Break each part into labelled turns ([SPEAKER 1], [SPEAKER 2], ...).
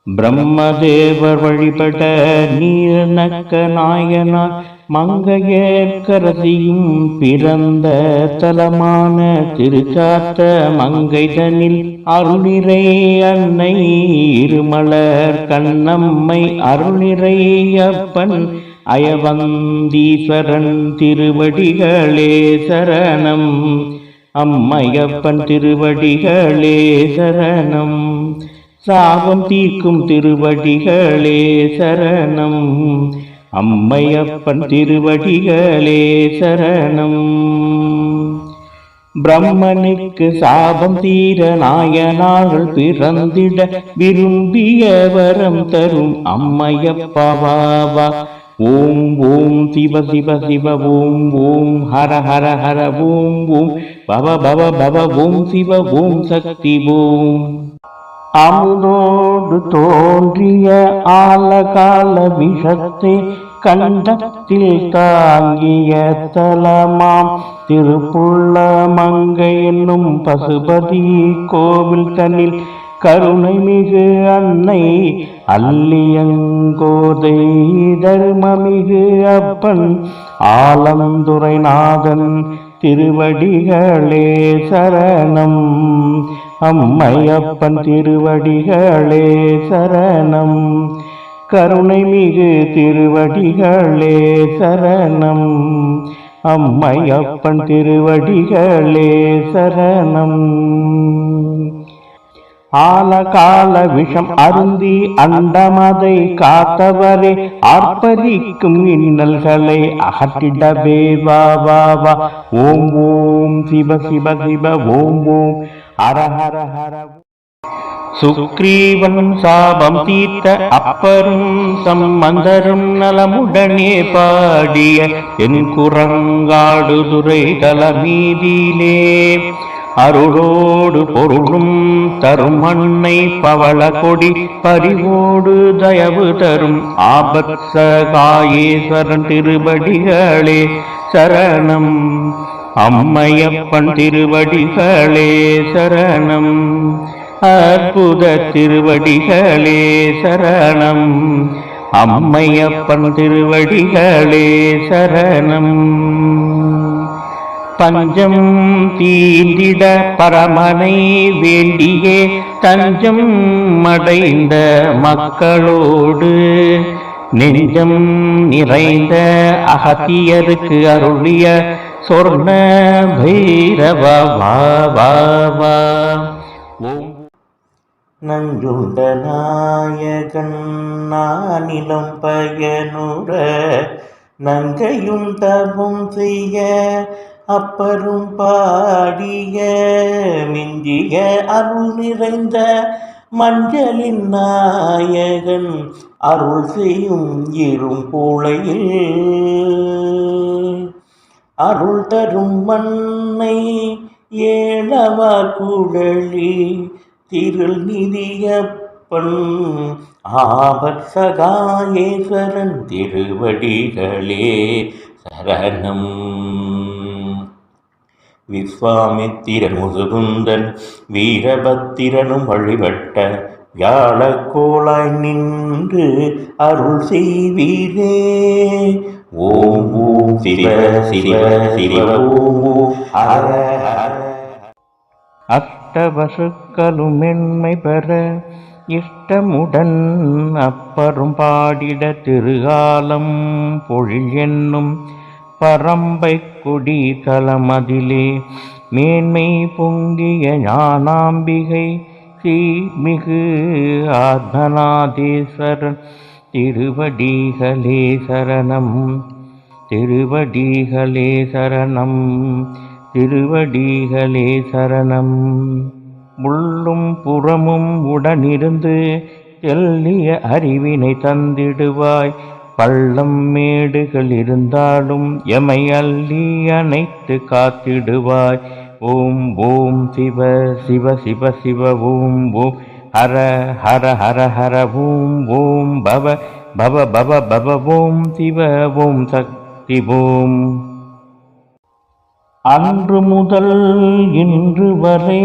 [SPEAKER 1] பிரம்மதேவர் வழிபட நீர் நக்க நாயனார் மங்கையர்க்கரசியும் பிறந்த தலமான திருச்சாத்த மங்கைதனில் அருளிரை அன்னை இருமலர் கண்ணம்மை அருளிரை அப்பன் அயவந்தீஸ்வரன் திருவடிகளே சரணம். அம்மையப்பன் திருவடிகளே சரணம். சாபம் தீர்க்கும் திருவடிகளே சரணம். அம்மையப்பன் திருவடிகளே சரணம். பிரம்மனுக்கு சாபம் தீர நாயனார்கள் பிறந்திட விரும்பிய வரம் தரும் அம்மையப்பாவா. ஓம் ஓம் சிவ சிவ சிவ ஓம் ஓம் ஹர ஹர ஹர ஓம் ஓம் பவ பவ பவ ஓம் சிவ ஓம் சக்தி ஓம். அமுதோடு தோன்றிய ஆலகால விஷத்தை கண்டத்தில் தாங்கிய தலமாம் திருப்புள்ள மங்கை என்னும் பசுபதி கோவில் தன்னில் கருணை மிகு அன்னை அல்லியங்கோதை தர்மமிகு அப்பன் ஆலந்துரைநாதன் திருவடிகளே சரணம். அம்மையப்பன் திருவடிகளே சரணம். கருணை மிகு திருவடிகளே சரணம். அம்மையப்பன் திருவடிகளே சரணம். ஆலகால விஷம் அருந்தி அண்டமதை காத்தவரே ஆர்ப்பரிக்கும் இன்னல்களை அகற்றிடவே வா வா வா. ஓம் ஓம் சிவ சிவ சிவ ஓம் ஓம் ஹர ஹர ஹர. சுக்ரீவன் சாபம் தீர்த்த அப்பரும் சம்பந்தரும் நலமுடனே பாடிய என் குரங்காடுதுறை தலமீதிலே அருளோடு பொருளும் தரும் அன்னை பவள கொடி பரிவோடு தயவு தரும் ஆபத்சகாயேஸ்வரன் திருவடிகளே சரணம். அம்மையப்பன் திருவடிகளே சரணம். அற்புத திருவடிகளே சரணம். அம்மையப்பன் திருவடிகளே சரணம். பஞ்சம் தீண்டிட பரமனை வேண்டியே தஞ்சம் அடைந்த மக்களோடு நெஞ்சம் நிறைந்த அகத்தியருக்கு அருளிய சொர்ண பைரவ வா வா வா. நஞ்சுண்ட நாயகன் நானிலம் பயனுற நங்கையும் தபம் செய்ய அப்பரும் பாடிய மிஞ்சிய அருள் நிறைந்த மஞ்சளின் நாயகன் அருள் செய்யும் இரும் பூளையில் அருள் தரும் மண்ணை ஏழவார் குழலி திருள் நிதியப்பன் ஆபத்சகாயேஸ்வரன் திருவடிகளே சரணம். விஸ்வாமித்திரன் முதுகுந்தன் வீரபத்திரனும் வழிபட்ட வியாழக்கோளாய் நின்று அருள் செய்வீரே. ஓம் ஓம் சிவ சிவ சிவ ஓம் ஹர ஹர. அஷ்டவசுக்களும் மென்மை பெற இஷ்டமுடன் அப்பரும் பாடிட திருகாலம் பொழில் என்னும் பரம்பை கொடி தலமதிலே மேன்மை பொங்கிய ஞானாம்பிகை ஸ்ரீமிகு ஆத்மநாதேஸ்வரன் திருவடிகளே சரணம். திருவடிகளே சரணம். திருவடிகளே சரணம். உள்ளும் புறமும் உடனிருந்து தெல்லிய அறிவினை தந்திடுவாய். பள்ளம் மேடுகள் இருந்தாலும் எமை அள்ளி அணைத்து காத்திடுவாய். ஓம் ஓம் சிவ சிவ சிவ சிவ ஓம் ஓம் ஹர ஹர ஹர ஹர ஓம் ஓம் பவ பவ பவ பவ ஓம் சிவ ஓம் சக்தி ஓம். அன்று முதல் இன்று வரை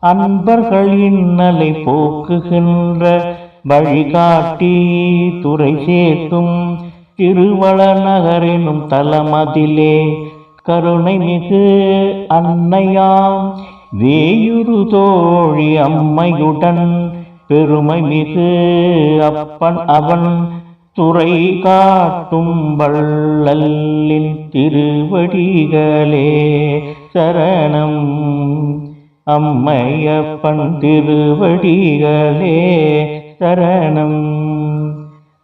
[SPEAKER 1] அன்பர்கள் இன்னலை போக்குகின்ற வழிகாட்டி துறை சேர்க்கும் திருவளர் நகரெனும் தலமதிலே கருணை மிகு அன்னையாம் வேயுரு தோழி அம்மையுடன் பெருமை மிகு அப்பன் அவன் துறை காட்டும் வள்ளலின் திருவடிகளே சரணம். அம்மையப்பன் திருவடிகளே சரணம்.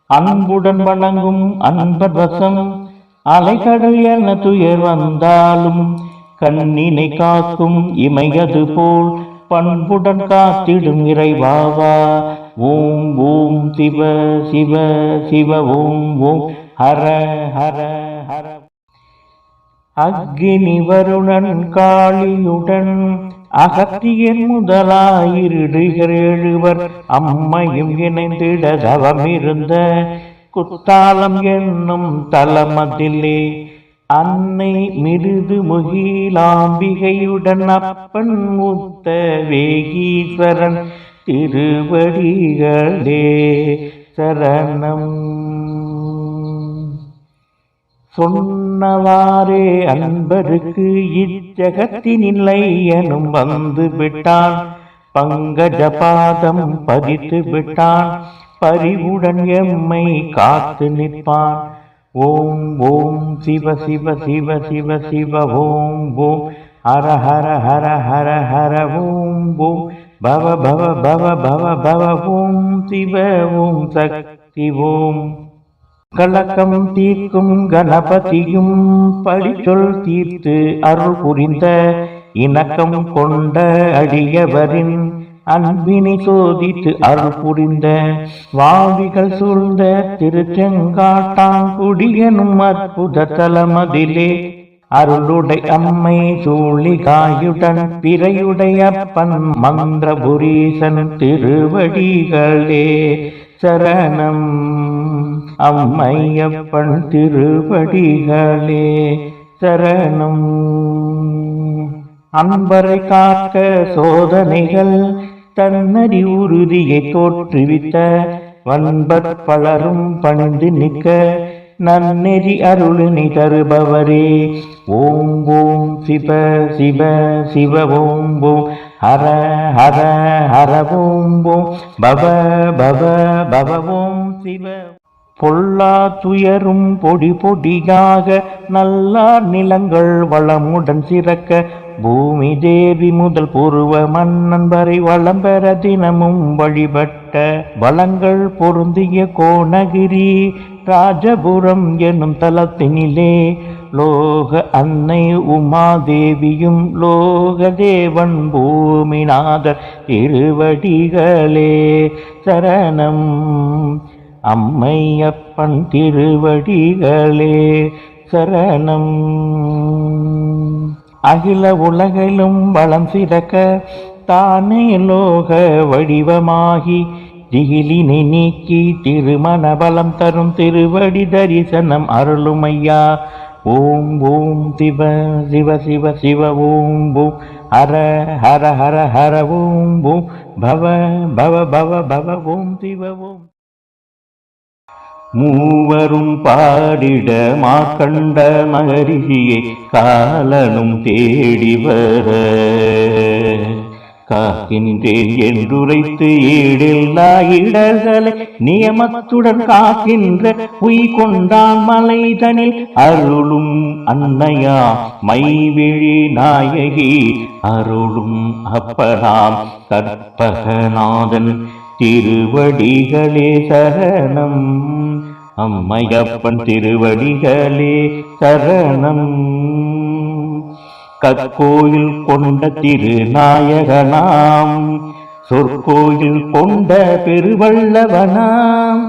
[SPEAKER 1] அன்புடன் வணங்கும் அன்பர் வசம் அலைகடல் என துயர் வந்தாலும் கண்ணினை காக்கும் இமையது போல் பண்புடன் காத்திடும் இறைவாவா. ஓம் ஓம் சிவ சிவ சிவ ஓம் ஓம் ஹர ஹர ஹர. அக்னி வருணன் காளியுடன் அகத்தியன் முதலாயிருடுகிறேழுவர் அம்மையும் இணைந்திட தவமிருந்த குத்தாலம் என்னும் தலமதிலே அன்னை மிருது முகிலாம்பிகையுடன் அப்பன் முத்த வேகீஸ்வரன் திருவடிகளே சரணம். சொன்னவாறே அன்பருக்கு இச்சகத்தினில்லை எனும் வந்து விட்டான். பங்கஜ பாதம் பதித்து விட்டான். பரிவுடன் எம்மை காத்து நிற்பான். ஓம் ஓம் சிவ சிவ சிவ சிவ சிவ ஓம் ஓம் ஹர ஹர ஹர ஹர ஹர ஓம் ஓம் பவ பவ பவ பவ பவ ஓம் சிவ ஓம் சக்தி ஓம். கலக்கம் தீர்க்கும் கணபதியும் பழிச்சொல் தீர்த்து அருள் புரிந்த இணக்கம் கொண்ட அடியவரின் அன்பினை சோதித்து அருள் புரிந்த வாவிகள் சூழ்ந்த திருச்செங்காட்டாங்குடியனும் அற்புத தலமதிலே அருளுடை அம்மை சூழிகாயுடன் பிறையுடைய அப்பன் மந்திரபுரீசன் திருவடிகளே சரணம். அம்மையப்பன் திருவடிகளே சரணம். அன்பரை காக்க சோதனைகள் தன்னறி உறுதியை தோற்றுவித்த வன்பற் பலரும் பணிந்து நிற்க நன்னெறி அருளினை தருபவரே. ஓம் ஓம் சிவ சிவ சிவ ஓம் ஓம் ஹர ஹர ஹர ஓம் ஓம் பவ பவ பவ ஓம் சிவ. பொல்லா துயரும் பொடி பொடியாக நல்லார் நிலங்கள் வளமுடன் சிறக்க பூமி தேவி முதல் பூர்வ மன்னன் வரை வளம் பெற தினமும் வழிபட்ட வளங்கள் பொருந்திய கோணகிரி ராஜபுரம் எனும் தலத்தினிலே லோக அன்னை உமாதேவியும் லோக தேவன் பூமிநாதர் திருவடிகளே சரணம். அம்மையப்பன் திருவடிகளே சரணம். அகில உலகிலும் வளம் சிறக்க தானே லோக வடிவமாகி திகிலினை நீக்கி திருமண பலம் தரும் திருவடி தரிசனம் அருளுமையா. ஓம் ஓம் சிவ சிவ சிவ சிவ ஓம் ஓம் ஹர ஹர ஹர ஹர ஓம் ஓம் பவ பவ பவ பவ ஓம் சிவ ஓம். மூவரும் பாடிட மார்க்கண்ட மகரிஷியை காலனும் தேடி வர காக்கின்றேன் என்றுரைத்து ஈடில்லா இடர்களை நியமத்துடன் காக்கின்ற உய் கொண்டான் மலைதனில் அருளும் அன்னையா மைவிழி நாயகி அருளும் அப்பனாம் கற்பகநாதன் திருவடிகளே சரணம். அம்மையப்பன் திருவடிகளே சரணம். கற்கோயில் கொண்ட திருநாயகனாம் சொற்கோயில் கொண்ட பெருவள்ளவனாம்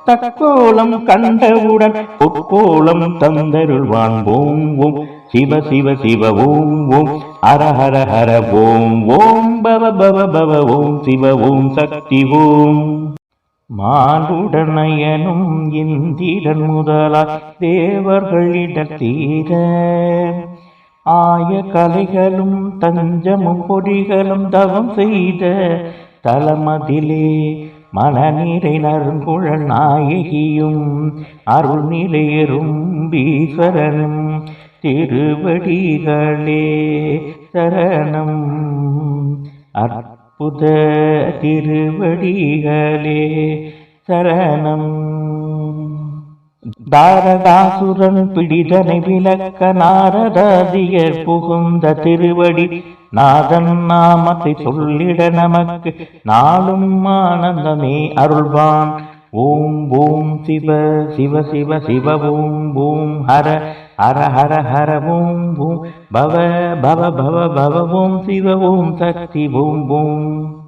[SPEAKER 1] தக்கோலம் கண்டவுடன் பொற்கோலம் தந்தருள்வான். ஓம் ஓம் சிவ சிவ சிவ ஓம் ஓம் ஹர ஹர ஹர ஓம் ஓம் பவ பவ பவ ஓம் சிவ ஓம் சக்தி ஓம். மானுடனயனும் இந்திரன் முதலாய் தேவர்களிடத் தீர ஆய கலைகளும் தஞ்சமும் பொடிகளும் தவம் செய்த தலமதிலே மனநிறை நறுங்குழல் நாயகியும் அருள் நிலையரும் பீஸ்வரனும் திருவடிகளே சரணம். அற்புத திருவடிகளே சரணம். தாரகாசுரன் பிடிதனை விளக்க நாரதாதியர் புகுந்த திருவடி நாதன் நாமத்தை சொல்லிட நமக்கு நாளும் ஆனந்தமே அருள்வான். ஓம் ஓம் சிவ சிவ சிவ சிவ ஓம் ஓம் ஹர ஹர ஹர ஹர ஓம் ஓம் பவ பவ பவ பவ ஓம் சிவ ஓம் சக்தி ஓம் ஓம்.